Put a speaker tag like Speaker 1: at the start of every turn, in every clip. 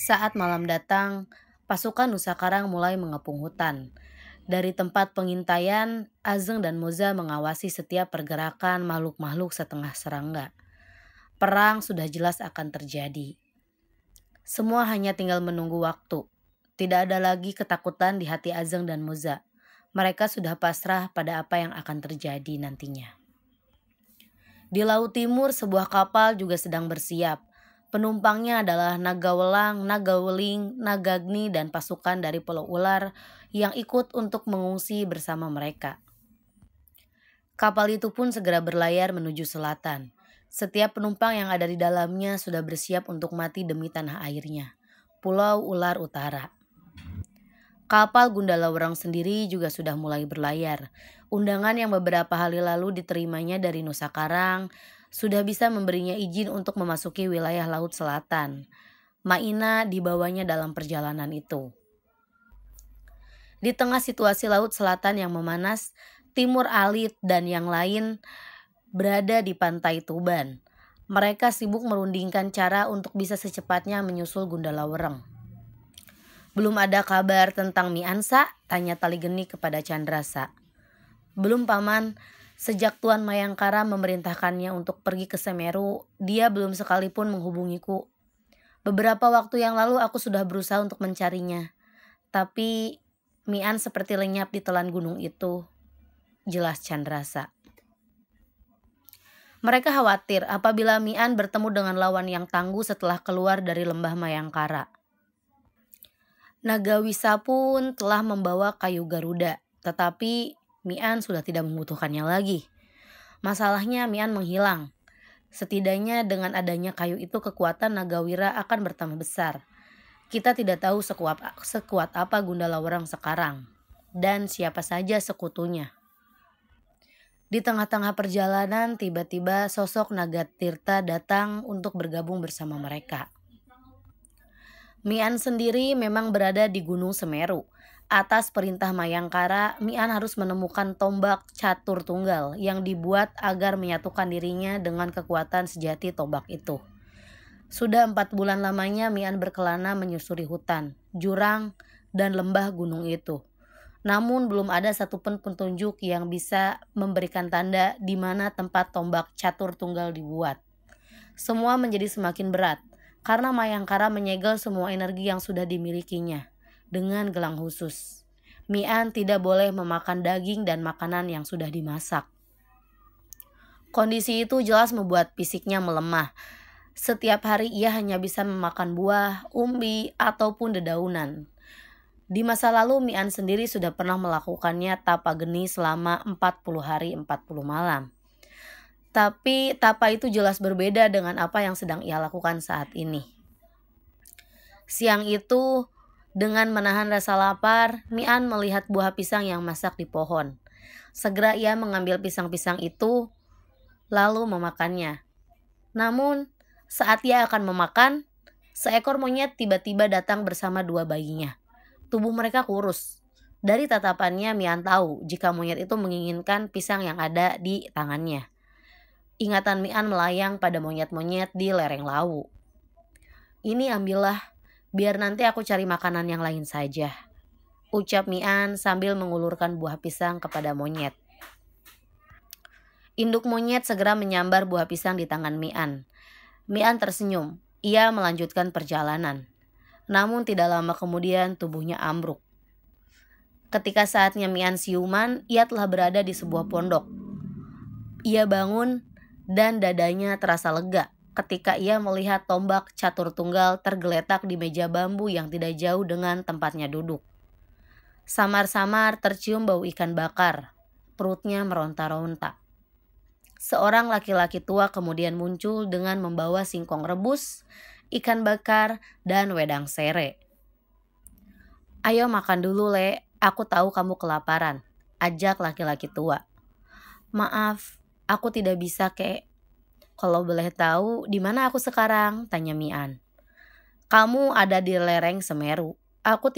Speaker 1: Saat malam datang, pasukan Nusa Karang mulai mengepung hutan. Dari tempat pengintaian, Azeng dan Moza mengawasi setiap pergerakan makhluk-makhluk setengah serangga. Perang sudah jelas akan terjadi. Semua hanya tinggal menunggu waktu. Tidak ada lagi ketakutan di hati Azeng dan Moza. Mereka sudah pasrah pada apa yang akan terjadi nantinya. Di Laut Timur, sebuah kapal juga sedang bersiap. Penumpangnya adalah naga welang, naga weling, nagagni, dan pasukan dari Pulau Ular yang ikut untuk mengungsi bersama mereka. Kapal itu pun segera berlayar menuju selatan. Setiap penumpang yang ada di dalamnya sudah bersiap untuk mati demi tanah airnya, Pulau Ular Utara. Kapal Gundala Wereng sendiri juga sudah mulai berlayar. Undangan yang beberapa hari lalu diterimanya dari Nusa Karang sudah bisa memberinya izin untuk memasuki wilayah Laut Selatan. Maina dibawanya dalam perjalanan itu. Di tengah situasi Laut Selatan yang memanas, Timur Alit dan yang lain berada di pantai Tuban. Mereka sibuk merundingkan cara untuk bisa secepatnya menyusul Gundala Wereng. "Belum ada kabar tentang Miansa?" tanya Taligeni kepada Candrasa. "Belum, Paman. Sejak Tuan Mayangkara memerintahkannya untuk pergi ke Semeru, dia belum sekalipun menghubungiku. Beberapa waktu yang lalu aku sudah berusaha untuk mencarinya. Tapi Mian seperti lenyap di telan gunung itu," jelas Candrasa. Mereka khawatir apabila Mian bertemu dengan lawan yang tangguh setelah keluar dari lembah Mayangkara. Nagawisa pun telah membawa kayu Garuda, tetapi Mian sudah tidak membutuhkannya lagi. Masalahnya Mian menghilang. Setidaknya dengan adanya kayu itu kekuatan Nagawira akan bertambah besar. Kita tidak tahu sekuat apa Gundala Wereng sekarang dan siapa saja sekutunya. Di tengah-tengah perjalanan tiba-tiba sosok Nagatirta datang untuk bergabung bersama mereka. Mian sendiri memang berada di Gunung Semeru. Atas perintah Mayangkara, Mian harus menemukan tombak catur tunggal yang dibuat agar menyatukan dirinya dengan kekuatan sejati tombak itu. Sudah 4 bulan lamanya Mian berkelana menyusuri hutan, jurang, dan lembah gunung itu. Namun belum ada satupun petunjuk yang bisa memberikan tanda di mana tempat tombak catur tunggal dibuat. Semua menjadi semakin berat karena Mayangkara menyegel semua energi yang sudah dimilikinya dengan gelang khusus. Mian tidak boleh memakan daging dan makanan yang sudah dimasak. Kondisi itu jelas membuat fisiknya melemah. Setiap hari ia hanya bisa memakan buah, umbi, ataupun dedaunan. Di masa lalu Mian sendiri sudah pernah melakukannya tapa geni selama 40 hari 40 malam. Tapi tapa itu jelas berbeda dengan apa yang sedang ia lakukan saat ini. Siang itu, dengan menahan rasa lapar, Mian melihat buah pisang yang masak di pohon. Segera ia mengambil pisang-pisang itu, lalu memakannya. Namun, saat ia akan memakan, seekor monyet tiba-tiba datang bersama 2 bayinya. Tubuh mereka kurus. Dari tatapannya Mian tahu jika monyet itu menginginkan pisang yang ada di tangannya. Ingatan Mian melayang pada monyet-monyet di lereng Lawu. "Ini ambillah, biar nanti aku cari makanan yang lain saja," ucap Mian sambil mengulurkan buah pisang kepada monyet. Induk monyet segera menyambar buah pisang di tangan Mian. Mian tersenyum. Ia melanjutkan perjalanan. Namun tidak lama kemudian tubuhnya ambruk. Ketika saatnya Mian siuman, ia telah berada di sebuah pondok. Ia bangun dan dadanya terasa lega ketika ia melihat tombak catur tunggal tergeletak di meja bambu yang tidak jauh dengan tempatnya duduk. Samar-samar tercium bau ikan bakar. Perutnya meronta-ronta. Seorang laki-laki tua kemudian muncul dengan membawa singkong rebus, ikan bakar, dan wedang sere. "Ayo makan dulu, Le. Aku tahu kamu kelaparan," ajak laki-laki tua. "Maaf, aku tidak bisa, Kek." "Kalau boleh tahu, di mana aku sekarang?" tanya Mian. "Kamu ada di lereng Semeru. Aku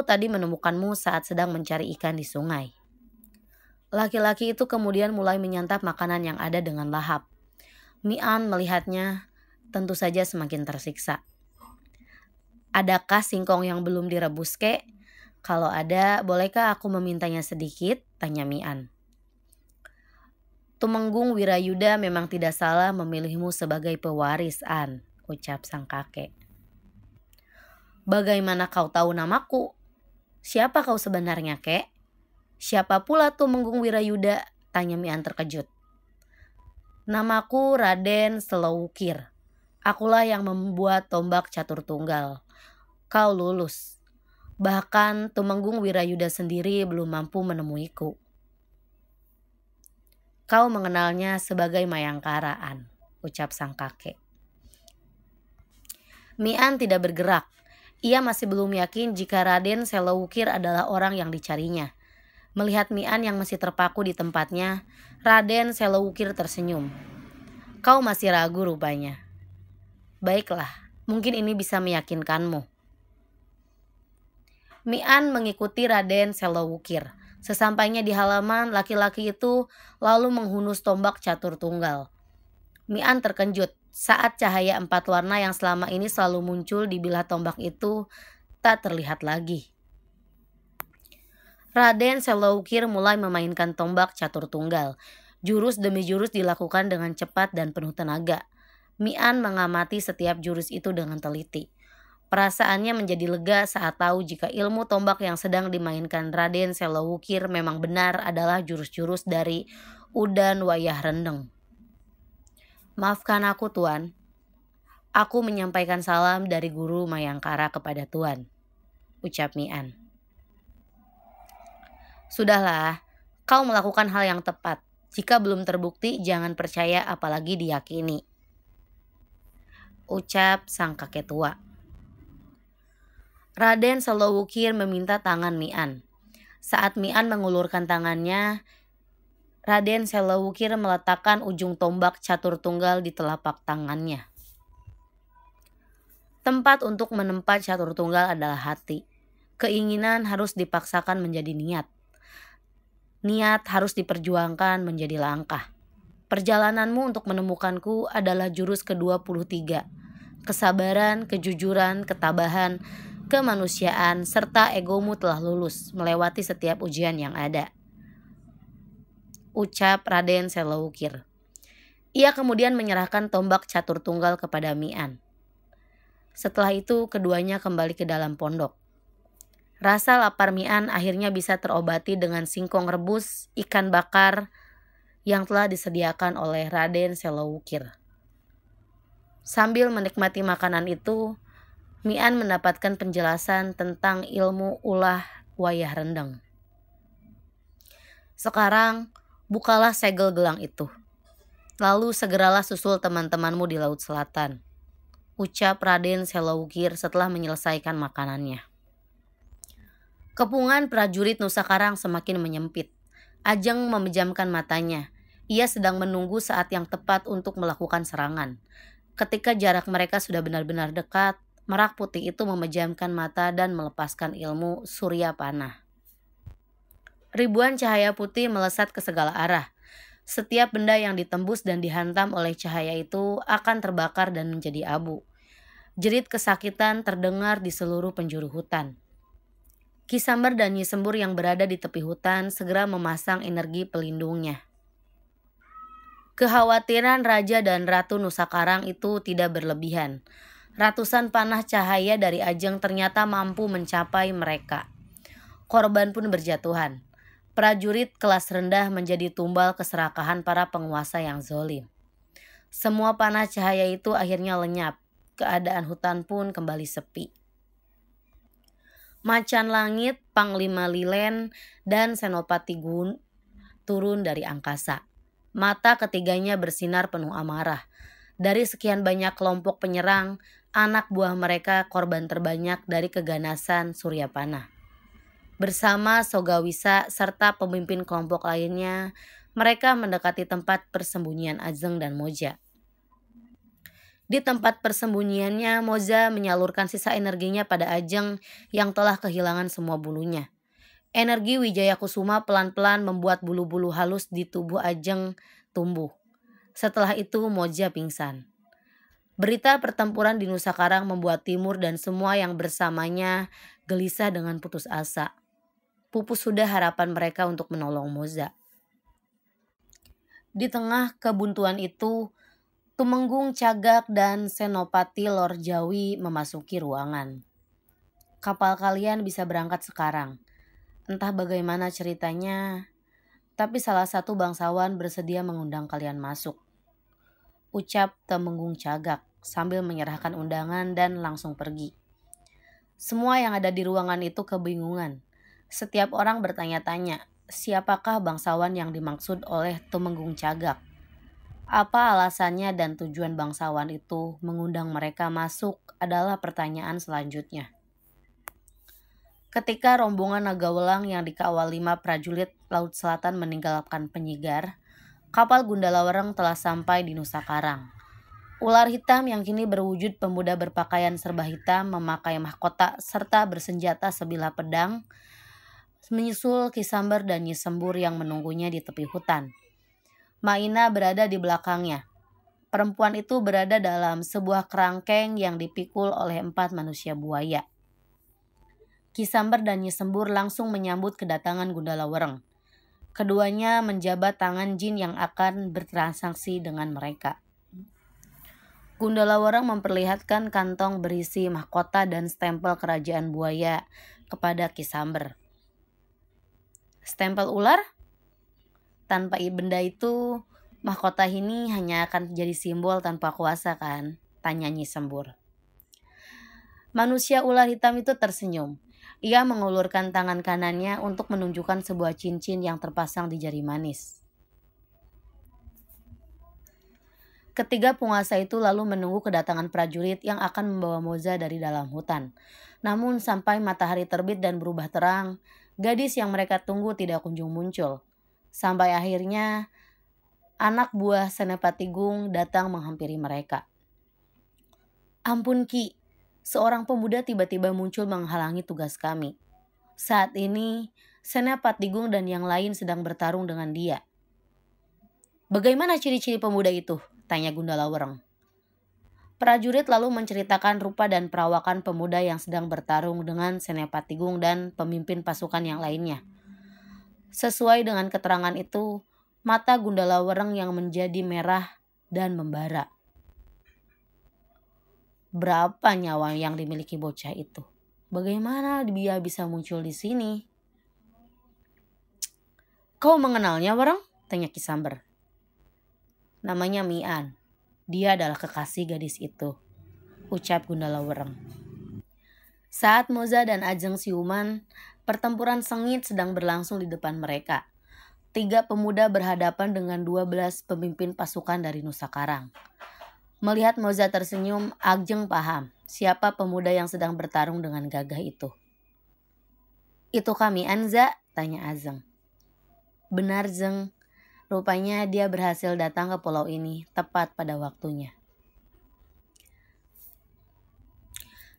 Speaker 1: tadi menemukanmu saat sedang mencari ikan di sungai." Laki-laki itu kemudian mulai menyantap makanan yang ada dengan lahap. Mian melihatnya tentu saja semakin tersiksa. Adakah singkong yang belum direbus, kek? Kalau ada, bolehkah aku memintanya sedikit? Tanya Mian. Tumenggung Wirayuda memang tidak salah memilihmu sebagai pewaris, An, ucap sang kakek. Bagaimana kau tahu namaku? Siapa kau sebenarnya, kek? Siapa pula Tumenggung Wirayuda? Tanya Mian terkejut. Namaku Raden Selowukir. Akulah yang membuat tombak catur tunggal. Kau lulus. Bahkan Tumenggung Wirayuda sendiri belum mampu menemuiku. Kau mengenalnya sebagai Mayangkaraan, ucap sang kakek. Mian tidak bergerak. Ia masih belum yakin jika Raden Selowukir adalah orang yang dicarinya. Melihat Mian yang masih terpaku di tempatnya, Raden Selowukir tersenyum. Kau masih ragu rupanya. Baiklah, mungkin ini bisa meyakinkanmu. Mian mengikuti Raden Selowukir. Sesampainya di halaman, laki-laki itu lalu menghunus tombak catur tunggal. Mian terkejut saat cahaya 4 warna yang selama ini selalu muncul di bilah tombak itu tak terlihat lagi. Raden Selowukir mulai memainkan tombak catur tunggal. Jurus demi jurus dilakukan dengan cepat dan penuh tenaga. Mian mengamati setiap jurus itu dengan teliti. Perasaannya menjadi lega saat tahu jika ilmu tombak yang sedang dimainkan Raden Selowukir memang benar adalah jurus-jurus dari Udan Wayah Rendeng. Maafkan aku, Tuan. Aku menyampaikan salam dari guru Mayangkara kepada Tuan, ucap Mian. Sudahlah, kau melakukan hal yang tepat. Jika belum terbukti, jangan percaya apalagi diyakini, ucap sang kakek tua. Raden Selowukir meminta tangan Mian. Saat Mian mengulurkan tangannya, Raden Selowukir meletakkan ujung tombak catur tunggal di telapak tangannya. Tempat untuk menempat catur tunggal adalah hati. Keinginan harus dipaksakan menjadi niat. Niat harus diperjuangkan menjadi langkah. Perjalananmu untuk menemukanku adalah jurus ke-23. Kesabaran, kejujuran, ketabahan, kemanusiaan, serta egomu telah lulus melewati setiap ujian yang ada, ucap Raden Selowukir. Ia kemudian menyerahkan tombak catur tunggal kepada Mian. Setelah itu keduanya kembali ke dalam pondok. Rasa lapar Mian akhirnya bisa terobati dengan singkong rebus, ikan bakar yang telah disediakan oleh Raden Selowukir. Sambil menikmati makanan itu, Mian mendapatkan penjelasan tentang ilmu ulah wayah rendeng. Sekarang, bukalah segel gelang itu. Lalu segeralah susul teman-temanmu di Laut Selatan, ucap Raden Selowukir setelah menyelesaikan makanannya. Kepungan prajurit Nusa Karang semakin menyempit. Ajeng memejamkan matanya. Ia sedang menunggu saat yang tepat untuk melakukan serangan. Ketika jarak mereka sudah benar-benar dekat, Merak Putih itu memejamkan mata dan melepaskan ilmu Surya Panah. Ribuan cahaya putih melesat ke segala arah. Setiap benda yang ditembus dan dihantam oleh cahaya itu akan terbakar dan menjadi abu. Jerit kesakitan terdengar di seluruh penjuru hutan. Ki Sambar dan Nyi Sembur yang berada di tepi hutan segera memasang energi pelindungnya. Kekhawatiran Raja dan Ratu Nusa Karang itu tidak berlebihan. Ratusan panah cahaya dari Ajeng ternyata mampu mencapai mereka. Korban pun berjatuhan. Prajurit kelas rendah menjadi tumbal keserakahan para penguasa yang zolim. Semua panah cahaya itu akhirnya lenyap. Keadaan hutan pun kembali sepi. Macan Langit, Panglima Lilen, dan Senopati Gun turun dari angkasa. Mata ketiganya bersinar penuh amarah. Dari sekian banyak kelompok penyerang, anak buah mereka korban terbanyak dari keganasan Surya Panah. Bersama Sogawisa serta pemimpin kelompok lainnya, mereka mendekati tempat persembunyian Ajeng dan Moja. Di tempat persembunyiannya, Moja menyalurkan sisa energinya pada Ajeng yang telah kehilangan semua bulunya. Energi Wijaya Kusuma pelan-pelan membuat bulu-bulu halus di tubuh Ajeng tumbuh. Setelah itu Moja pingsan. Berita pertempuran di Nusa Karang membuat Timur dan semua yang bersamanya gelisah dengan putus asa. Pupus sudah harapan mereka untuk menolong Moza. Di tengah kebuntuan itu, Tumenggung Cagak dan Senopati Lor Jawi memasuki ruangan. Kapal kalian bisa berangkat sekarang. Entah bagaimana ceritanya, tapi salah satu bangsawan bersedia mengundang kalian masuk. Ucap Tumenggung Cagak sambil menyerahkan undangan dan langsung pergi. Semua yang ada di ruangan itu kebingungan. Setiap orang bertanya-tanya, siapakah bangsawan yang dimaksud oleh Tumenggung Cagak? Apa alasannya dan tujuan bangsawan itu mengundang mereka masuk adalah pertanyaan selanjutnya. Ketika rombongan Nagawelang yang dikawal 5 prajurit Laut Selatan meninggalkan Penyigar, kapal Gundala Wereng telah sampai di Nusa Karang. Ular hitam yang kini berwujud pemuda berpakaian serba hitam, memakai mahkota serta bersenjata sebilah pedang, menyusul Kisamber dan Nyi Sembur yang menunggunya di tepi hutan. Maina berada di belakangnya. Perempuan itu berada dalam sebuah kerangkeng yang dipikul oleh 4 manusia buaya. Kisamber dan Nyi Sembur langsung menyambut kedatangan Gundala Wereng. Keduanya menjabat tangan jin yang akan bertransaksi dengan mereka. Gundala Wereng memperlihatkan kantong berisi mahkota dan stempel kerajaan buaya kepada Kisamber. Stempel ular? Tanpa benda itu, mahkota ini hanya akan jadi simbol tanpa kuasa kan? Tanya Nyi Sembur. Manusia ular hitam itu tersenyum. Ia mengulurkan tangan kanannya untuk menunjukkan sebuah cincin yang terpasang di jari manis. Ketiga penguasa itu lalu menunggu kedatangan prajurit yang akan membawa Moza dari dalam hutan. Namun sampai matahari terbit dan berubah terang, gadis yang mereka tunggu tidak kunjung muncul. Sampai akhirnya anak buah Senopati Gung datang menghampiri mereka. Ampun Ki, seorang pemuda tiba-tiba muncul menghalangi tugas kami. Saat ini Senopati Gung dan yang lain sedang bertarung dengan dia. Bagaimana ciri-ciri pemuda itu? Tanya Gundala Wereng. Prajurit lalu menceritakan rupa dan perawakan pemuda yang sedang bertarung dengan Senopati Gung dan pemimpin pasukan yang lainnya. Sesuai dengan keterangan itu, mata Gundala Wereng yang menjadi merah dan membara. Berapa nyawa yang dimiliki bocah itu? Bagaimana dia bisa muncul di sini? Kau mengenalnya, Wereng? Tanya Kisamber. Namanya Mian. Dia adalah kekasih gadis itu, ucap Gundala Wereng. Saat Moza dan Ajeng Siuman, pertempuran sengit sedang berlangsung di depan mereka. 3 pemuda berhadapan dengan 12 pemimpin pasukan dari Nusa Karang. Melihat Moza tersenyum, Ajeng paham siapa pemuda yang sedang bertarung dengan gagah itu. Itu kami Anza? Tanya Ajeng. Benar Zeng, rupanya dia berhasil datang ke pulau ini tepat pada waktunya.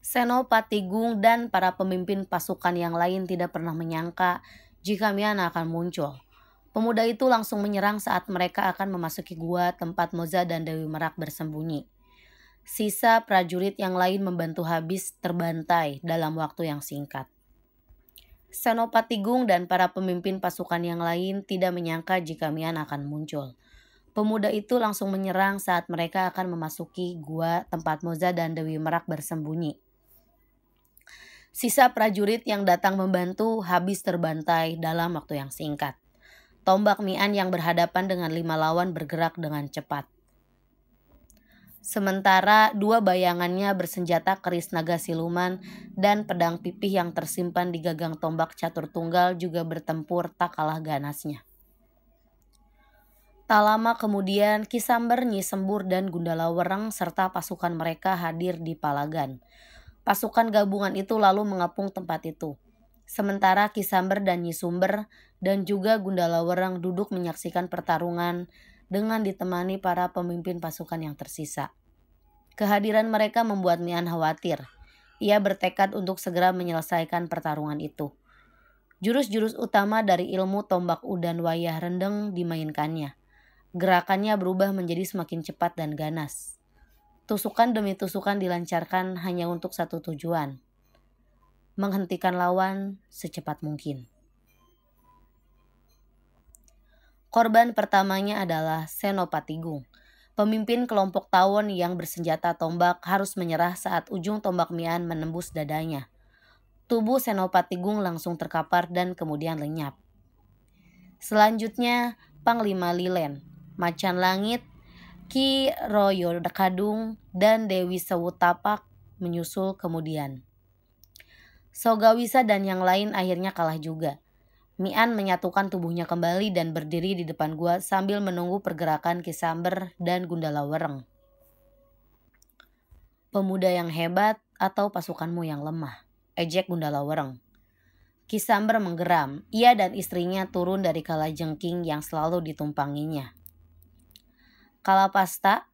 Speaker 1: Senopati Gung dan para pemimpin pasukan yang lain tidak pernah menyangka jika Mian akan muncul. Pemuda itu langsung menyerang saat mereka akan memasuki gua tempat Moza dan Dewi Merak bersembunyi. Sisa prajurit yang lain membantu habis terbantai dalam waktu yang singkat. Senopati Gung dan para pemimpin pasukan yang lain tidak menyangka jika Mian akan muncul. Pemuda itu langsung menyerang saat mereka akan memasuki gua tempat Moza dan Dewi Merak bersembunyi. Sisa prajurit yang datang membantu habis terbantai dalam waktu yang singkat. Tombak Mian yang berhadapan dengan 5 lawan bergerak dengan cepat. Sementara 2 bayangannya bersenjata keris naga siluman dan pedang pipih yang tersimpan di gagang tombak catur tunggal juga bertempur tak kalah ganasnya. Tak lama kemudian Kisamber, Nyi Sembur dan Gundala Wereng serta pasukan mereka hadir di Palagan. Pasukan gabungan itu lalu mengepung tempat itu. Sementara Kisamber dan Nyi Sumber dan juga Gundala Wereng duduk menyaksikan pertarungan dengan ditemani para pemimpin pasukan yang tersisa. Kehadiran mereka membuat Mian khawatir. Ia bertekad untuk segera menyelesaikan pertarungan itu. Jurus-jurus utama dari ilmu tombak udan wayah rendeng dimainkannya. Gerakannya berubah menjadi semakin cepat dan ganas. Tusukan demi tusukan dilancarkan hanya untuk satu tujuan, menghentikan lawan secepat mungkin. Korban pertamanya adalah Senopatigung. Pemimpin kelompok tawon yang bersenjata tombak harus menyerah saat ujung tombak Mian menembus dadanya. Tubuh Senopatigung langsung terkapar dan kemudian lenyap. Selanjutnya, Panglima Lilen, Macan Langit, Ki Royodakadung, dan Dewi Sewutapak menyusul kemudian. Sogawisa dan yang lain akhirnya kalah juga. Mian menyatukan tubuhnya kembali dan berdiri di depan gua sambil menunggu pergerakan Ki Samber dan Gundala Wereng. Pemuda yang hebat atau pasukanmu yang lemah, ejek Gundala Wereng. Ki Samber menggeram. Ia dan istrinya turun dari kalajengking yang selalu ditumpanginya. Kalapasta,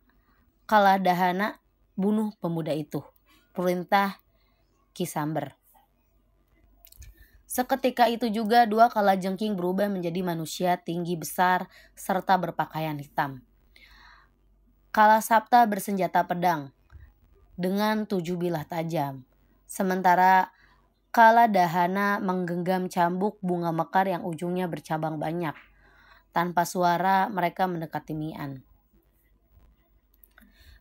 Speaker 1: Kaladahana, bunuh pemuda itu. Perintah Ki Samber. Seketika itu juga dua kalajengking berubah menjadi manusia tinggi besar serta berpakaian hitam. Kalasapta bersenjata pedang dengan 7 bilah tajam. Sementara Kaladahana menggenggam cambuk bunga mekar yang ujungnya bercabang banyak. Tanpa suara mereka mendekati Mian.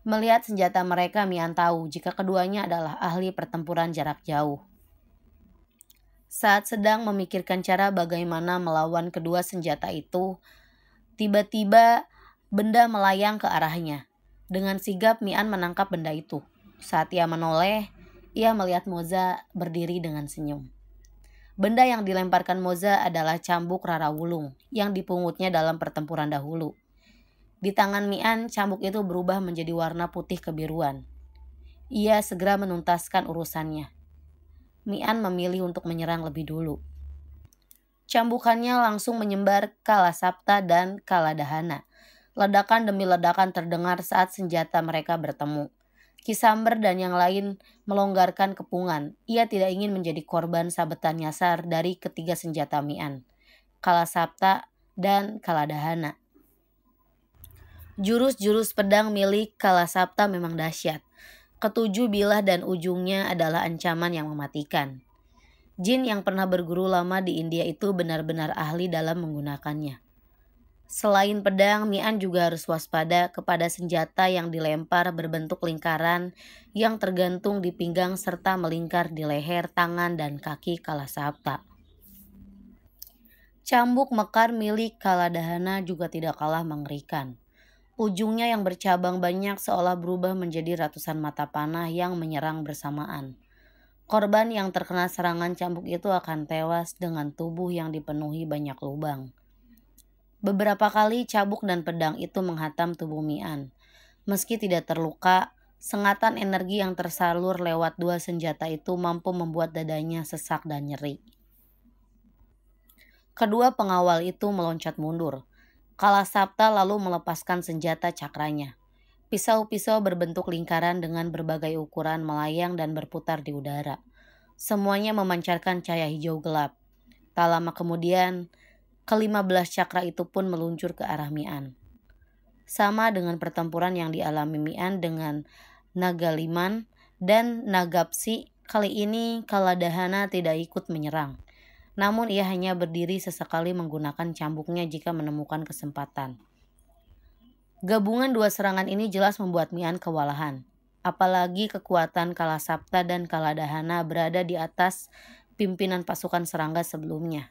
Speaker 1: Melihat senjata mereka, Mian tahu jika keduanya adalah ahli pertempuran jarak jauh. Saat sedang memikirkan cara bagaimana melawan kedua senjata itu, tiba-tiba benda melayang ke arahnya. Dengan sigap Mian menangkap benda itu. Saat ia menoleh, ia melihat Moza berdiri dengan senyum. Benda yang dilemparkan Moza adalah cambuk Rara Wulung yang dipungutnya dalam pertempuran dahulu. Di tangan Mian, cambuk itu berubah menjadi warna putih kebiruan. Ia segera menuntaskan urusannya. Mian memilih untuk menyerang lebih dulu. Cambukannya langsung menyembar Kalasapta dan Kaladahana. Ledakan demi ledakan terdengar saat senjata mereka bertemu. Ki Samber dan yang lain melonggarkan kepungan. Ia tidak ingin menjadi korban sabetan nyasar dari ketiga senjata Mian, Kalasapta dan Kaladahana. Jurus-jurus pedang milik Kalasapta memang dahsyat. Ketujuh bilah dan ujungnya adalah ancaman yang mematikan. Jin yang pernah berguru lama di India itu benar-benar ahli dalam menggunakannya. Selain pedang, Mian juga harus waspada kepada senjata yang dilempar berbentuk lingkaran yang tergantung di pinggang serta melingkar di leher, tangan, dan kaki Kalasapta. Cambuk mekar milik Kaladahana juga tidak kalah mengerikan. Ujungnya yang bercabang banyak seolah berubah menjadi ratusan mata panah yang menyerang bersamaan. Korban yang terkena serangan cambuk itu akan tewas dengan tubuh yang dipenuhi banyak lubang. Beberapa kali cambuk dan pedang itu menghantam tubuh Mian. Meski tidak terluka, sengatan energi yang tersalur lewat dua senjata itu mampu membuat dadanya sesak dan nyeri. Kedua pengawal itu meloncat mundur. Kalasapta lalu melepaskan senjata cakranya. Pisau-pisau berbentuk lingkaran dengan berbagai ukuran melayang dan berputar di udara. Semuanya memancarkan cahaya hijau gelap. Tak lama kemudian, ke-15 cakra itu pun meluncur ke arah Mian. Sama dengan pertempuran yang dialami Mian dengan Nagaliman dan Nagapsi, kali ini Kaladahana tidak ikut menyerang. Namun ia hanya berdiri sesekali menggunakan cambuknya jika menemukan kesempatan. Gabungan dua serangan ini jelas membuat Mian kewalahan. Apalagi kekuatan Kalasapta dan Kaladahana berada di atas pimpinan pasukan serangga sebelumnya.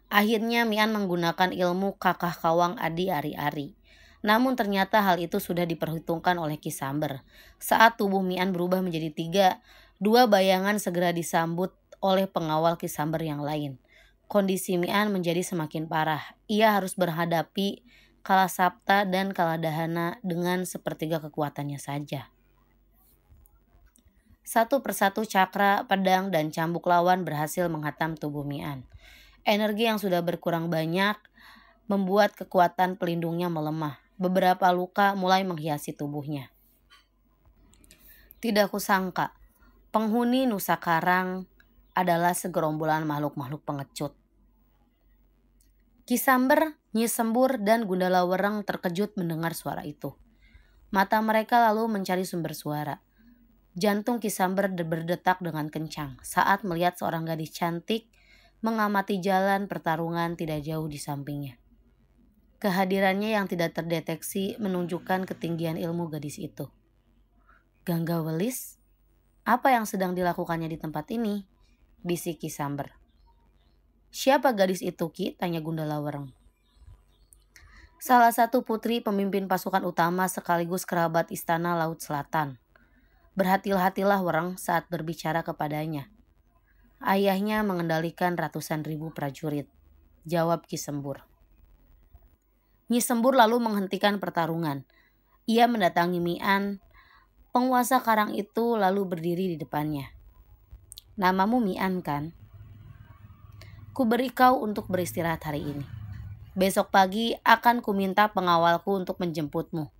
Speaker 1: Akhirnya Mian menggunakan ilmu Kakah Kawang Adi Ari-Ari. Namun ternyata hal itu sudah diperhitungkan oleh Ki Samber. Saat tubuh Mian berubah menjadi 3, dua bayangan segera disambut oleh pengawal Ki Samber yang lain. Kondisi Mian menjadi semakin parah. Ia harus berhadapi Kalasapta dan Kaladahana dengan sepertiga kekuatannya saja. Satu persatu cakra, pedang, dan cambuk lawan berhasil menghantam tubuh Mian. Energi yang sudah berkurang banyak membuat kekuatan pelindungnya melemah. Beberapa luka mulai menghiasi tubuhnya. Tidak kusangka, penghuni Nusa Karang adalah segerombolan makhluk-makhluk pengecut. Ki Samber, Nyi Sembur, dan Gundala Wereng terkejut mendengar suara itu. Mata mereka lalu mencari sumber suara. Jantung Kisamber berdetak dengan kencang saat melihat seorang gadis cantik mengamati jalan pertarungan tidak jauh di sampingnya. Kehadirannya yang tidak terdeteksi menunjukkan ketinggian ilmu gadis itu. Ganggawelis? Apa yang sedang dilakukannya di tempat ini? Bisik Kisamber. Siapa gadis itu, Ki? Tanya Gundala Wereng. Salah satu putri pemimpin pasukan utama sekaligus kerabat istana Laut Selatan. Berhati-hatilah Wereng saat berbicara kepadanya. Ayahnya mengendalikan ratusan ribu prajurit, jawab Ki Sembur. Nyi Sembur lalu menghentikan pertarungan. Ia mendatangi Mian, penguasa karang itu, lalu berdiri di depannya. Namamu Mian kan? Ku beri kau untuk beristirahat hari ini. Besok pagi akan kuminta pengawalku untuk menjemputmu.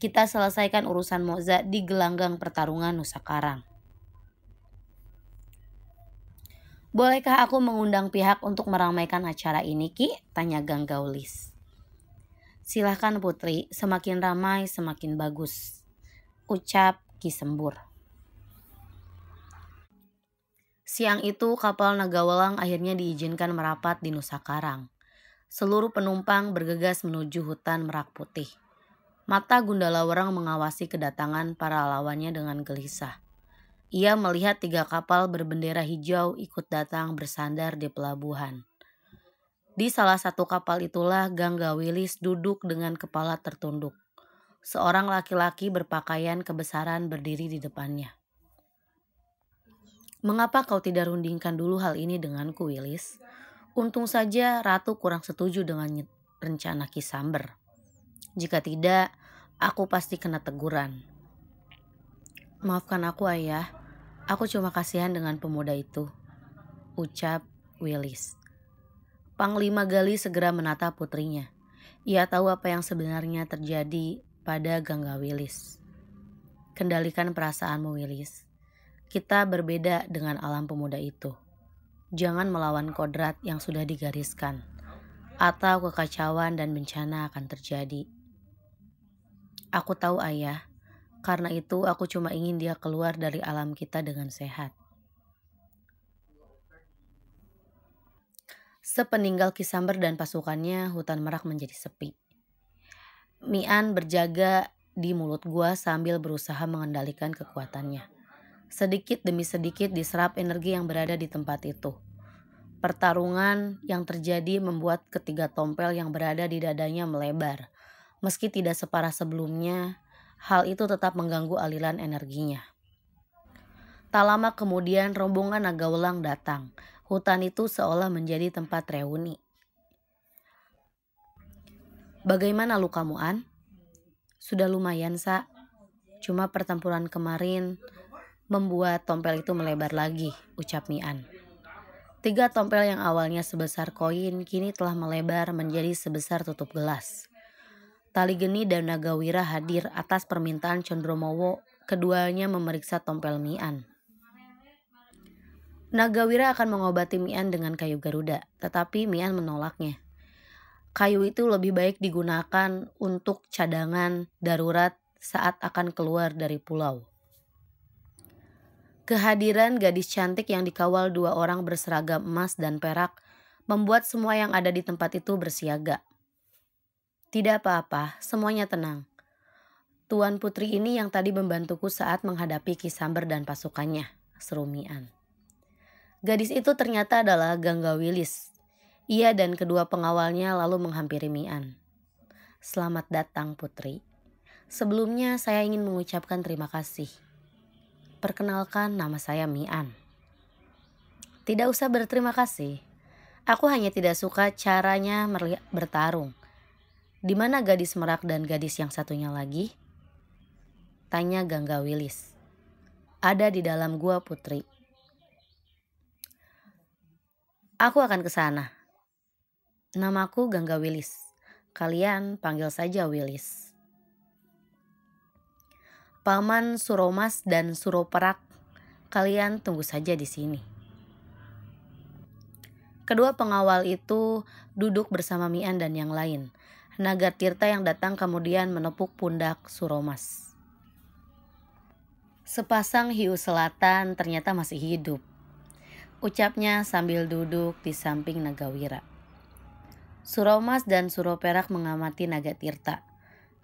Speaker 1: Kita selesaikan urusan Moza di gelanggang pertarungan Nusa Karang. Bolehkah aku mengundang pihak untuk meramaikan acara ini, Ki? Tanya Ganggaulis. Silahkan Putri, semakin ramai semakin bagus, ucap Ki Sembur. Siang itu kapal Nagawelang akhirnya diizinkan merapat di Nusa Karang. Seluruh penumpang bergegas menuju hutan Merak Putih. Mata Gundala Wereng mengawasi kedatangan para lawannya dengan gelisah. Ia melihat 3 kapal berbendera hijau ikut datang bersandar di pelabuhan. Di salah satu kapal itulah Ganggawilis duduk dengan kepala tertunduk. Seorang laki-laki berpakaian kebesaran berdiri di depannya. Mengapa kau tidak rundingkan dulu hal ini denganku, Wilis? Untung saja Ratu kurang setuju dengan rencana Kisamber. Jika tidak, aku pasti kena teguran. Maafkan aku, Ayah. Aku cuma kasihan dengan pemuda itu, ucap Wilis. Panglima Gali segera menatap putrinya. Ia tahu apa yang sebenarnya terjadi pada Ganggawilis. Kendalikan perasaanmu, Wilis. Kita berbeda dengan alam pemuda itu. Jangan melawan kodrat yang sudah digariskan, atau kekacauan dan bencana akan terjadi. Aku tahu, Ayah. Karena itu aku cuma ingin dia keluar dari alam kita dengan sehat. Sepeninggal Kisamber dan pasukannya, hutan Merak menjadi sepi. Mian berjaga di mulut gua sambil berusaha mengendalikan kekuatannya. Sedikit demi sedikit diserap energi yang berada di tempat itu. Pertarungan yang terjadi membuat ketiga tompel yang berada di dadanya melebar. Meski tidak separah sebelumnya, hal itu tetap mengganggu aliran energinya. Tak lama kemudian rombongan Nagawelang datang. Hutan itu seolah menjadi tempat reuni. Bagaimana lukamu, An? Sudah lumayan, Sa. Cuma pertempuran kemarin membuat tompel itu melebar lagi, ucap Mian. 3 tompel yang awalnya sebesar koin kini telah melebar menjadi sebesar tutup gelas. Tali Geni dan Nagawira hadir atas permintaan Condromowo. Keduanya memeriksa tompel Mian. Nagawira akan mengobati Mian dengan kayu Garuda, tetapi Mian menolaknya. Kayu itu lebih baik digunakan untuk cadangan darurat saat akan keluar dari pulau. Kehadiran gadis cantik yang dikawal 2 orang berseragam emas dan perak membuat semua yang ada di tempat itu bersiaga. Tidak apa-apa, semuanya tenang. Tuan putri ini yang tadi membantuku saat menghadapi Kisamber dan pasukannya, seru Mian. Gadis itu ternyata adalah Ganggawilis. Ia dan kedua pengawalnya lalu menghampiri Mian. Selamat datang, Putri. Sebelumnya saya ingin mengucapkan terima kasih. Perkenalkan, nama saya Mian. Tidak usah berterima kasih. Aku hanya tidak suka caranya bertarung. Di mana gadis Merak dan gadis yang satunya lagi? Tanya Ganggawilis. Ada di dalam gua, Putri. Aku akan ke sana. Namaku Ganggawilis. Kalian panggil saja Wilis. Paman Suromas dan Suroperak, kalian tunggu saja di sini. Kedua pengawal itu duduk bersama Mian dan yang lain. Naga Tirta yang datang kemudian menepuk pundak Suromas. "Sepasang hiu selatan ternyata masih hidup," ucapnya sambil duduk di samping Nagawira. Suromas dan Suroperak mengamati Naga Tirta.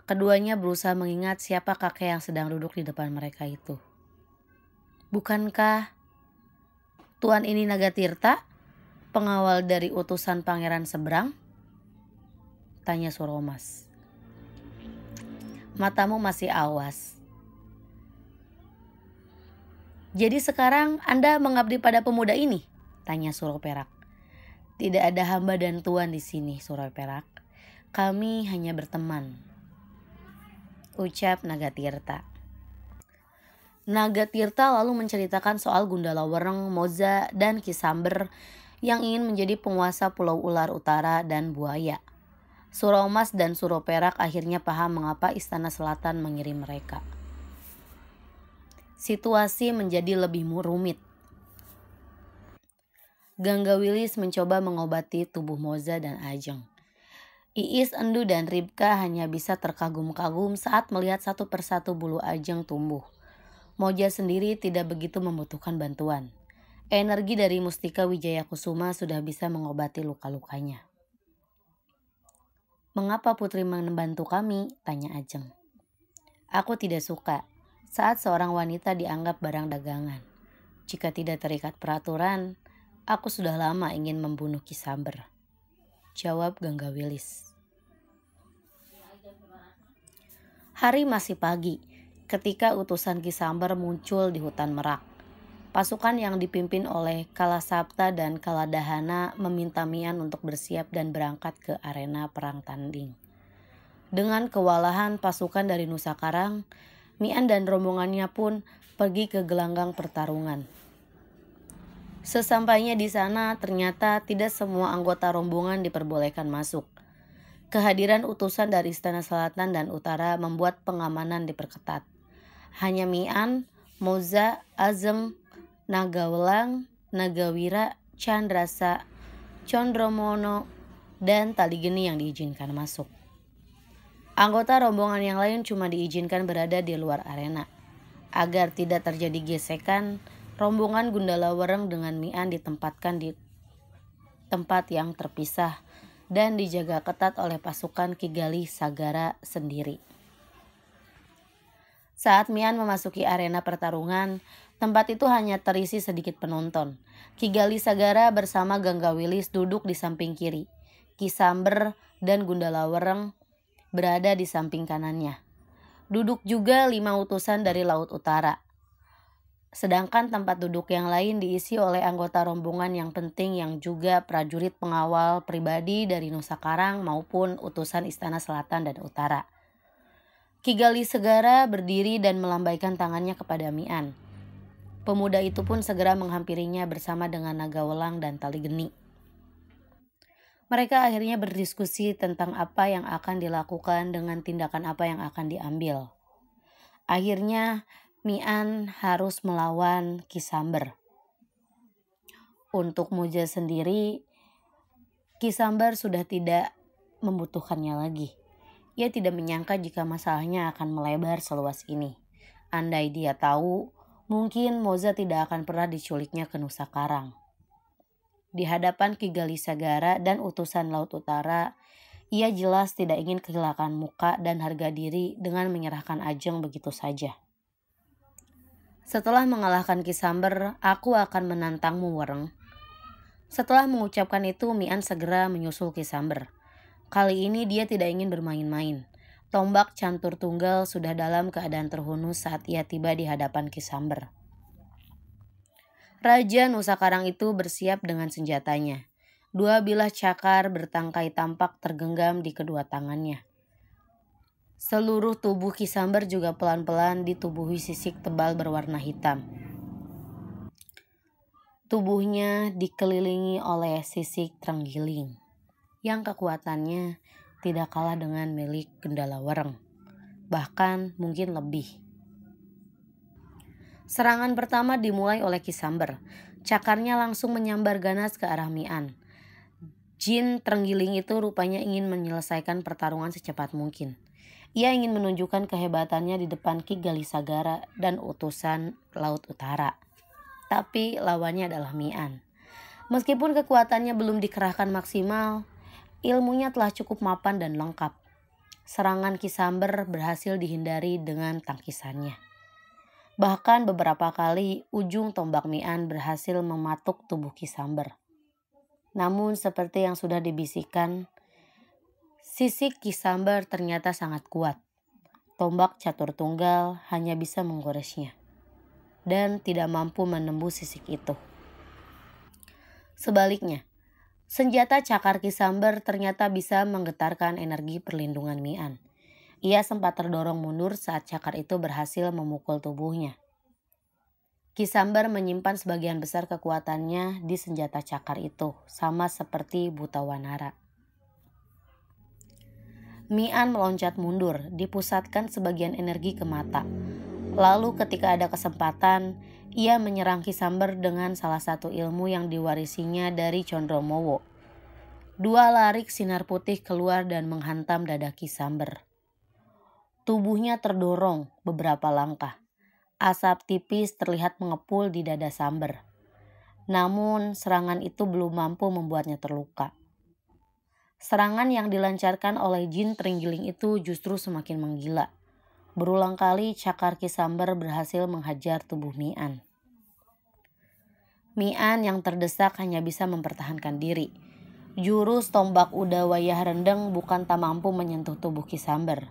Speaker 1: Keduanya berusaha mengingat siapa kakek yang sedang duduk di depan mereka itu. "Bukankah Tuan ini Naga Tirta, pengawal dari utusan Pangeran Seberang?" tanya Suromas. "Matamu masih awas. Jadi sekarang Anda mengabdi pada pemuda ini?" tanya Suroperak. "Tidak ada hamba dan tuan di sini, Suroperak. Kami hanya berteman," ucap Naga Tirta. Naga Tirta lalu menceritakan soal Gundala Wereng, Moza, dan Kisamber yang ingin menjadi penguasa Pulau Ular Utara dan Buaya. Suromas dan Suroperak akhirnya paham mengapa Istana Selatan mengirim mereka. Situasi menjadi lebih rumit. Ganggawilis mencoba mengobati tubuh Moza dan Ajeng. Iis, Endu, dan Ribka hanya bisa terkagum-kagum saat melihat satu persatu bulu Ajeng tumbuh. Moza sendiri tidak begitu membutuhkan bantuan. Energi dari Mustika Wijaya Kusuma sudah bisa mengobati luka-lukanya. "Mengapa putri membantu kami?" tanya Ajeng. "Aku tidak suka saat seorang wanita dianggap barang dagangan. Jika tidak terikat peraturan, aku sudah lama ingin membunuh Kisamber," jawab Ganggawilis. Hari masih pagi ketika utusan Kisamber muncul di hutan Merak. Pasukan yang dipimpin oleh Kalasapta dan Kaladahana meminta Mian untuk bersiap dan berangkat ke arena perang tanding. Dengan kewalahan pasukan dari Nusa Karang, Mian dan rombongannya pun pergi ke gelanggang pertarungan. Sesampainya di sana, ternyata tidak semua anggota rombongan diperbolehkan masuk. Kehadiran utusan dari Istana Selatan dan Utara membuat pengamanan diperketat. Hanya Mian, Moza, Azem, Nagawelang, Nagawira, Candrasa, Condromono, dan Taligeni yang diizinkan masuk. Anggota rombongan yang lain cuma diizinkan berada di luar arena. Agar tidak terjadi gesekan, rombongan Gundala Wereng dengan Mian ditempatkan di tempat yang terpisah dan dijaga ketat oleh pasukan Kigali Sagara sendiri. Saat Mian memasuki arena pertarungan, tempat itu hanya terisi sedikit penonton. Kigali Sagara bersama Ganggawilis duduk di samping kiri. Kisamber dan Gundala Wereng berada di samping kanannya. Duduk juga 5 utusan dari Laut Utara. Sedangkan tempat duduk yang lain diisi oleh anggota rombongan yang penting yang juga prajurit pengawal pribadi dari Nusa Karang maupun utusan Istana Selatan dan Utara. Kigali Sagara berdiri dan melambaikan tangannya kepada Mian. Pemuda itu pun segera menghampirinya bersama dengan Nagawelang dan Taligeni. Mereka akhirnya berdiskusi tentang apa yang akan dilakukan dengan tindakan apa yang akan diambil. Akhirnya Mian harus melawan Kisamber. Untuk Moza sendiri, Kisamber sudah tidak membutuhkannya lagi. Ia tidak menyangka jika masalahnya akan melebar seluas ini. Andai dia tahu, mungkin Moza tidak akan pernah diculiknya ke Nusa Karang. Di hadapan Kigali Sagara dan utusan Laut Utara, ia jelas tidak ingin kehilangan muka dan harga diri dengan menyerahkan Ajeng begitu saja. "Setelah mengalahkan Kisamber, aku akan menantangmu, Wereng." Setelah mengucapkan itu, Mian segera menyusul Kisamber. Kali ini dia tidak ingin bermain-main. Tombak Cantur Tunggal sudah dalam keadaan terhunus saat ia tiba di hadapan Kisamber. Raja Nusa Karang itu bersiap dengan senjatanya. 2 bilah cakar bertangkai tampak tergenggam di kedua tangannya. Seluruh tubuh Kisamber juga pelan-pelan ditubuhi sisik tebal berwarna hitam. Tubuhnya dikelilingi oleh sisik terenggiling yang kekuatannya tidak kalah dengan milik Gundala Wereng, bahkan mungkin lebih. Serangan pertama dimulai oleh Kisamber. Cakarnya langsung menyambar ganas ke arah Mian. Jin terenggiling itu rupanya ingin menyelesaikan pertarungan secepat mungkin. Ia ingin menunjukkan kehebatannya di depan Ki Galisagara dan utusan Laut Utara. Tapi lawannya adalah Mian. Meskipun kekuatannya belum dikerahkan maksimal, ilmunya telah cukup mapan dan lengkap. Serangan Ki Samber berhasil dihindari dengan tangkisannya. Bahkan beberapa kali ujung tombak Mian berhasil mematuk tubuh Ki Samber. Namun seperti yang sudah dibisikkan, sisik Ki Samber ternyata sangat kuat. Tombak catur tunggal hanya bisa menggoresnya dan tidak mampu menembus sisik itu. Sebaliknya, senjata cakar Ki Samber ternyata bisa menggetarkan energi perlindungan Mian. Ia sempat terdorong mundur saat cakar itu berhasil memukul tubuhnya. Ki Samber menyimpan sebagian besar kekuatannya di senjata cakar itu, sama seperti Butawanara. Mian meloncat mundur, dipusatkan sebagian energi ke mata. Lalu ketika ada kesempatan, ia menyerang Ki Samber dengan salah satu ilmu yang diwarisinya dari Condromowo. Dua larik sinar putih keluar dan menghantam dada Ki Samber. Tubuhnya terdorong beberapa langkah. Asap tipis terlihat mengepul di dada Samber. Namun serangan itu belum mampu membuatnya terluka. Serangan yang dilancarkan oleh Jin terenggiling itu justru semakin menggila. Berulang kali cakar Ki Samber berhasil menghajar tubuh Mian. Mian yang terdesak hanya bisa mempertahankan diri. Jurus tombak Udawayah Rendeng bukan tak mampu menyentuh tubuh Ki Samber.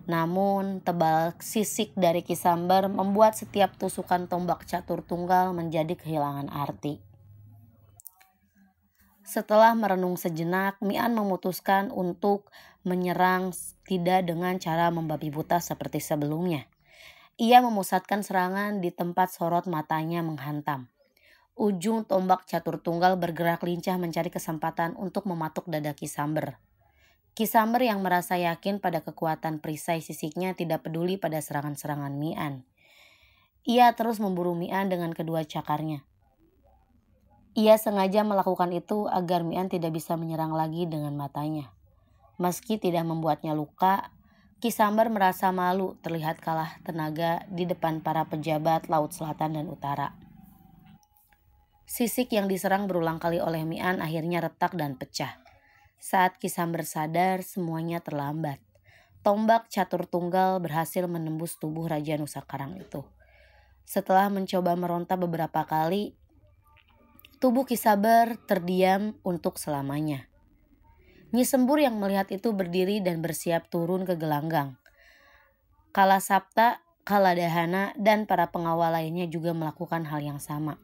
Speaker 1: Namun tebal sisik dari Ki Samber membuat setiap tusukan tombak catur tunggal menjadi kehilangan arti. Setelah merenung sejenak, Mian memutuskan untuk menyerang tidak dengan cara membabi buta seperti sebelumnya. Ia memusatkan serangan di tempat sorot matanya menghantam. Ujung tombak catur tunggal bergerak lincah mencari kesempatan untuk mematuk dada Ki Samber. Ki Samber yang merasa yakin pada kekuatan perisai sisiknya tidak peduli pada serangan-serangan Mian. Ia terus memburu Mian dengan kedua cakarnya. Ia sengaja melakukan itu agar Mian tidak bisa menyerang lagi dengan matanya. Meski tidak membuatnya luka, Ki Samber merasa malu terlihat kalah tenaga di depan para pejabat Laut Selatan dan Utara. Sisik yang diserang berulang kali oleh Mian akhirnya retak dan pecah. Saat Ki Samber sadar, semuanya terlambat. Tombak catur tunggal berhasil menembus tubuh Raja Nusakarang itu. Setelah mencoba meronta beberapa kali, tubuh Ki Samber terdiam untuk selamanya. Nyi Sembur yang melihat itu berdiri dan bersiap turun ke gelanggang. Kalasapta, Kaladahana, dan para pengawal lainnya juga melakukan hal yang sama.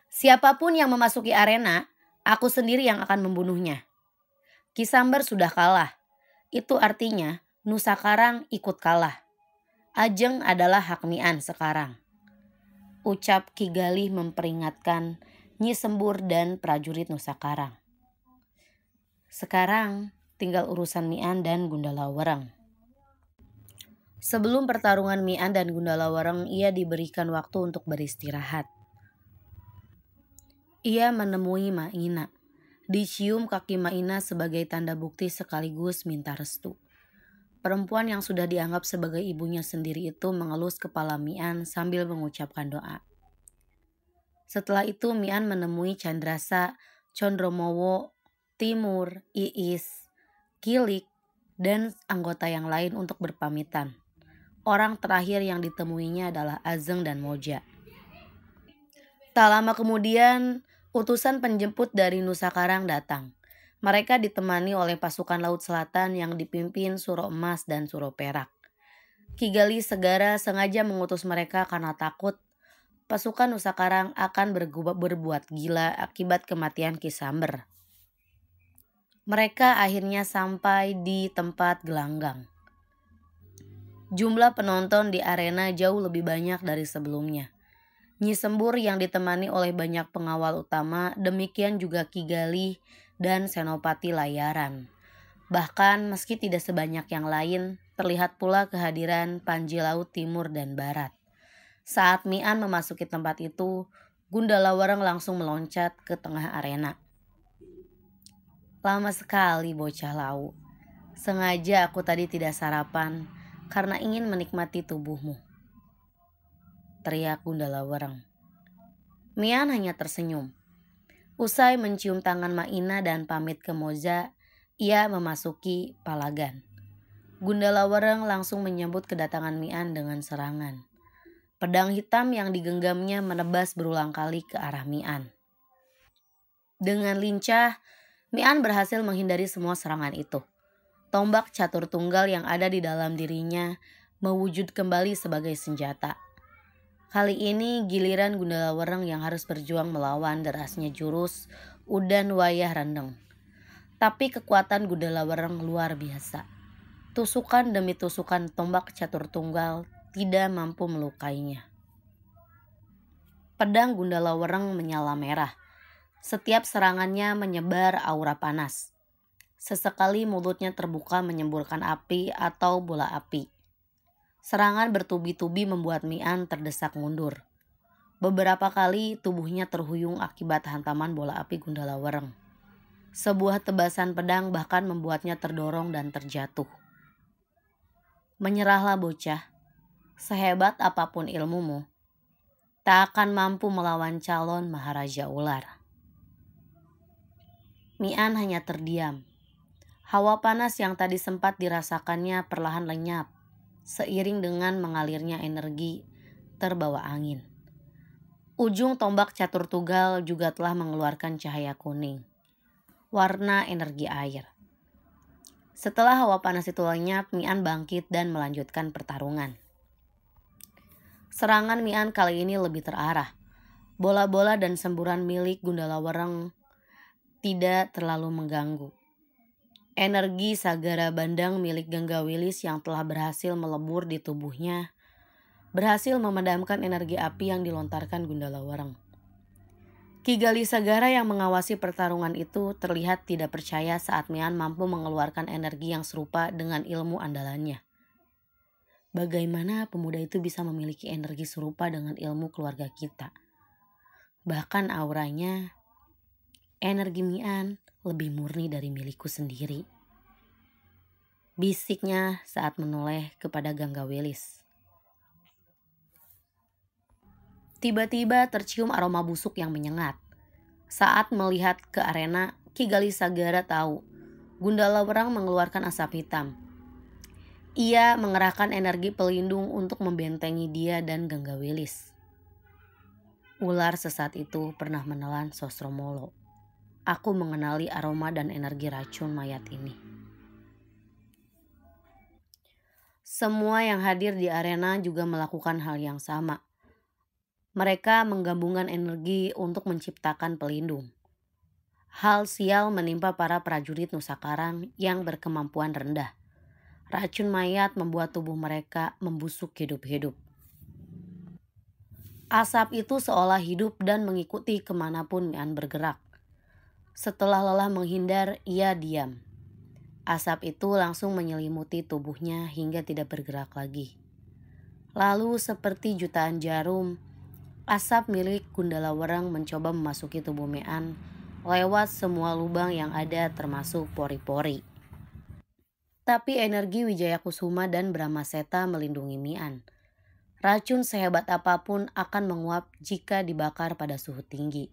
Speaker 1: Siapapun yang memasuki arena, aku sendiri yang akan membunuhnya. Ki Samber sudah kalah. Itu artinya Nusakarang ikut kalah. Ajeng adalah hak Mian sekarang. Ucap Ki Galih memperingatkan Nyi Sembur dan prajurit Nusakarang. Sekarang tinggal urusan Mian dan Gundalawereng. Sebelum pertarungan Mian dan Gundalawereng, ia diberikan waktu untuk beristirahat. Ia menemui Maina. Dicium kaki Maina sebagai tanda bukti sekaligus minta restu. Perempuan yang sudah dianggap sebagai ibunya sendiri itu mengelus kepala Mian sambil mengucapkan doa. Setelah itu Mian menemui Candrasa, Condromowo, Timur, Iis, Kilik, dan anggota yang lain untuk berpamitan. Orang terakhir yang ditemuinya adalah Azeng dan Moja. Tak lama kemudian, utusan penjemput dari Nusakarang datang. Mereka ditemani oleh pasukan Laut Selatan yang dipimpin Suro Emas dan Suro Perak. Ki Galih Segara sengaja mengutus mereka karena takut pasukan Nusakarang akan berbuat gila akibat kematian Ki Samber. Mereka akhirnya sampai di tempat gelanggang. Jumlah penonton di arena jauh lebih banyak dari sebelumnya. Nyi Sembur yang ditemani oleh banyak pengawal utama, demikian juga Ki Galih dan Senopati Layaran. Bahkan meski tidak sebanyak yang lain, terlihat pula kehadiran Panji Laut Timur dan Barat. Saat Mian memasuki tempat itu, Gundala Wereng langsung meloncat ke tengah arena. Lama sekali bocah lau. Sengaja aku tadi tidak sarapan karena ingin menikmati tubuhmu, teriak Gundala Wereng. Mian hanya tersenyum. Usai mencium tangan Maina dan pamit ke Moza, ia memasuki Palagan. Gundala Wereng langsung menyambut kedatangan Mian dengan serangan. Pedang hitam yang digenggamnya menebas berulang kali ke arah Mian. Dengan lincah, Mian berhasil menghindari semua serangan itu. Tombak catur tunggal yang ada di dalam dirinya mewujud kembali sebagai senjata. Kali ini giliran Gundala Wereng yang harus berjuang melawan derasnya jurus Udan Wayah Rendeng. Tapi kekuatan Gundala Wereng luar biasa. Tusukan demi tusukan tombak catur tunggal tidak mampu melukainya. Pedang Gundala Wereng menyala merah. Setiap serangannya menyebar aura panas. Sesekali mulutnya terbuka menyemburkan api atau bola api. Serangan bertubi-tubi membuat Mian terdesak mundur. Beberapa kali tubuhnya terhuyung akibat hantaman bola api Gundala Wereng. Sebuah tebasan pedang bahkan membuatnya terdorong dan terjatuh. Menyerahlah bocah, sehebat apapun ilmumu, tak akan mampu melawan calon Maharaja Ular. Mian hanya terdiam. Hawa panas yang tadi sempat dirasakannya perlahan lenyap, seiring dengan mengalirnya energi terbawa angin. Ujung tombak catur tunggal juga telah mengeluarkan cahaya kuning, warna energi air. Setelah hawa panas itu lenyap, Mian bangkit dan melanjutkan pertarungan. Serangan Mian kali ini lebih terarah. Bola-bola dan semburan milik Gundala Wereng tidak terlalu mengganggu. Energi Sagara Bandang milik Ganggawilis yang telah berhasil melebur di tubuhnya berhasil memadamkan energi api yang dilontarkan Gundala Wereng. Ki Gali Sagara yang mengawasi pertarungan itu terlihat tidak percaya saat Mian mampu mengeluarkan energi yang serupa dengan ilmu andalannya. Bagaimana pemuda itu bisa memiliki energi serupa dengan ilmu keluarga kita? Bahkan auranya, energi Mian lebih murni dari milikku sendiri, bisiknya saat menoleh kepada Ganggawilis. Tiba-tiba tercium aroma busuk yang menyengat. Saat melihat ke arena, Ki Gali Sagara tahu Gundala Wereng mengeluarkan asap hitam. Ia mengerahkan energi pelindung untuk membentengi dia dan Ganggawilis. Ular sesat itu pernah menelan Sosromolo. Aku mengenali aroma dan energi racun mayat ini. Semua yang hadir di arena juga melakukan hal yang sama. Mereka menggabungkan energi untuk menciptakan pelindung. Hal sial menimpa para prajurit Nusa Karang yang berkemampuan rendah. Racun mayat membuat tubuh mereka membusuk hidup-hidup. Asap itu seolah hidup dan mengikuti kemanapun Mian bergerak. Setelah lelah menghindar, ia diam. Asap itu langsung menyelimuti tubuhnya hingga tidak bergerak lagi. Lalu seperti jutaan jarum, asap milik Gundala Wereng mencoba memasuki tubuh Mian lewat semua lubang yang ada termasuk pori-pori. Tapi energi Wijaya Kusuma dan Brahmaseta melindungi Mian. Racun sehebat apapun akan menguap jika dibakar pada suhu tinggi.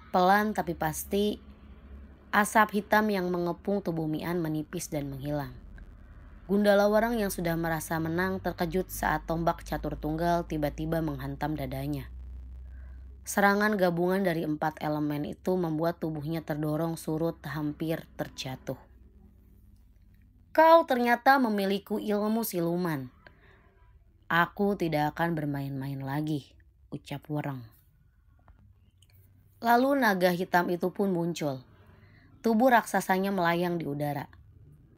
Speaker 1: Pelan tapi pasti, asap hitam yang mengepung tubuh Mian menipis dan menghilang. Gundala Wereng yang sudah merasa menang terkejut saat tombak catur tunggal tiba-tiba menghantam dadanya. Serangan gabungan dari 4 elemen itu membuat tubuhnya terdorong surut hampir terjatuh. Kau ternyata memiliki ilmu siluman. Aku tidak akan bermain-main lagi, ucap Wereng. Lalu naga hitam itu pun muncul. Tubuh raksasanya melayang di udara.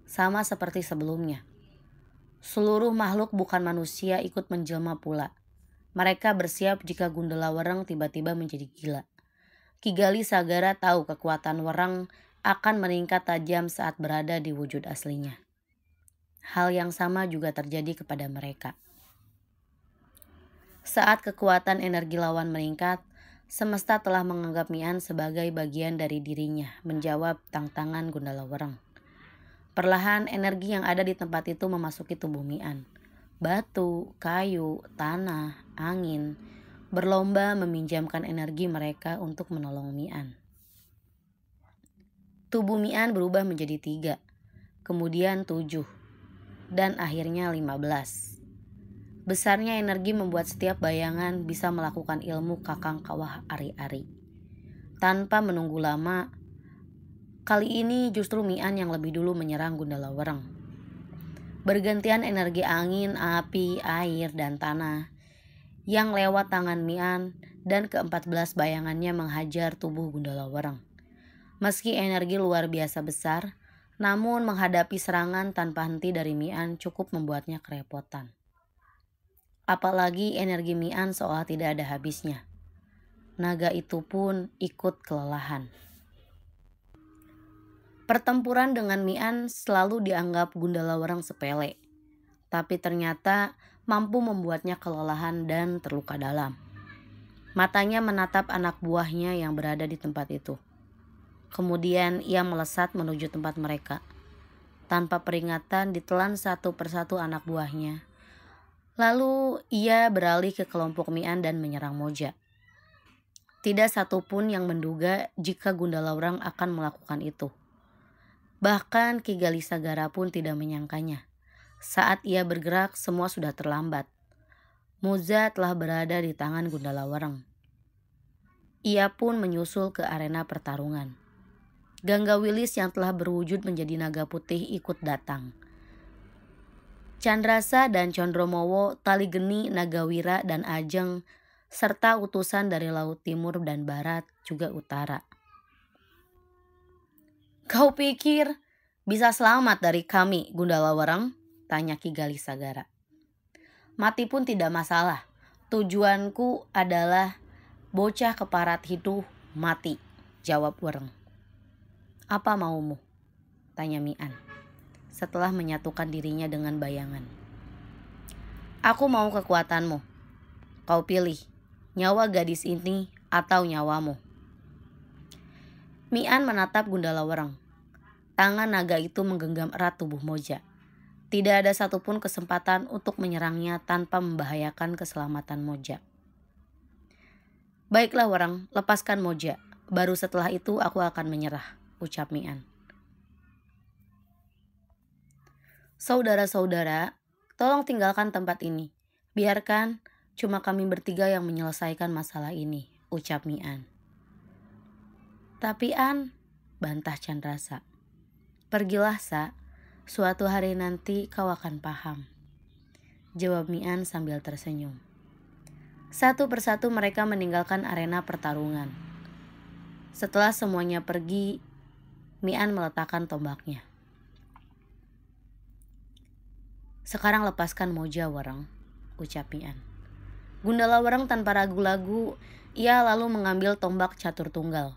Speaker 1: Sama seperti sebelumnya. Seluruh makhluk bukan manusia ikut menjelma pula. Mereka bersiap jika Gundala Wereng tiba-tiba menjadi gila. Ki Gali Sagara tahu kekuatan Wereng akan meningkat tajam saat berada di wujud aslinya. Hal yang sama juga terjadi kepada mereka. Saat kekuatan energi lawan meningkat, Semesta telah menganggap Mian sebagai bagian dari dirinya, menjawab tantangan Gundala Wereng. Perlahan energi yang ada di tempat itu memasuki tubuh Mian. Batu, kayu, tanah, angin berlomba meminjamkan energi mereka untuk menolong Mian. Tubuh Mian berubah menjadi 3, kemudian 7, dan akhirnya 15. Besarnya energi membuat setiap bayangan bisa melakukan ilmu kakang kawah ari-ari. Tanpa menunggu lama, kali ini justru Mian yang lebih dulu menyerang Gundala Wereng. Bergantian energi angin, api, air, dan tanah yang lewat tangan Mian dan ke-14 bayangannya menghajar tubuh Gundala Wereng. Meski energi luar biasa besar, namun menghadapi serangan tanpa henti dari Mian cukup membuatnya kerepotan. Apalagi energi Mian seolah tidak ada habisnya. Naga itu pun ikut kelelahan. Pertempuran dengan Mian selalu dianggap Gundala Wereng sepele, tapi ternyata mampu membuatnya kelelahan dan terluka dalam. Matanya menatap anak buahnya yang berada di tempat itu. Kemudian ia melesat menuju tempat mereka. Tanpa peringatan ditelan satu persatu anak buahnya. Lalu ia beralih ke kelompok Mian dan menyerang Moja. Tidak satu pun yang menduga jika Gundala Wereng akan melakukan itu. Bahkan Ki Galisagara pun tidak menyangkanya. Saat ia bergerak semua sudah terlambat. Moja telah berada di tangan Gundala Wereng. Ia pun menyusul ke arena pertarungan. Gangga Wilis yang telah berwujud menjadi naga putih ikut datang. Candrasa dan Condromowo, Taligeni, Nagawira, dan Ajeng, serta utusan dari Laut Timur dan Barat juga utara. "Kau pikir bisa selamat dari kami, Gundala Wereng?" tanya Ki Galisagara. "Mati pun tidak masalah. Tujuanku adalah bocah keparat itu mati," jawab Wereng. "Apa maumu?" tanya Mian setelah menyatukan dirinya dengan bayangan. "Aku mau kekuatanmu. Kau pilih, nyawa gadis ini atau nyawamu." Mian menatap Gundala Wereng. Tangan naga itu menggenggam erat tubuh Moja. Tidak ada satupun kesempatan untuk menyerangnya tanpa membahayakan keselamatan Moja. "Baiklah Wereng, lepaskan Moja. Baru setelah itu aku akan menyerah," ucap Mian. "Saudara-saudara, tolong tinggalkan tempat ini. Biarkan cuma kami bertiga yang menyelesaikan masalah ini," ucap Mian. "Tapi An," bantah Candrasa. "Pergilah Sa, suatu hari nanti kau akan paham," jawab Mian sambil tersenyum. Satu persatu mereka meninggalkan arena pertarungan. Setelah semuanya pergi, Mian meletakkan tombaknya. "Sekarang lepaskan Moja Wereng," ucap Mian. Gundala Wereng tanpa ragu-ragu, ia lalu mengambil tombak catur tunggal.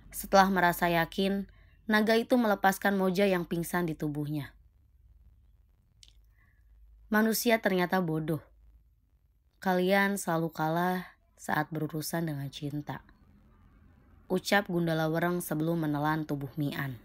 Speaker 1: Setelah merasa yakin, naga itu melepaskan Moja yang pingsan di tubuhnya. "Manusia ternyata bodoh. Kalian selalu kalah saat berurusan dengan cinta," ucap Gundala Wereng sebelum menelan tubuh Mian.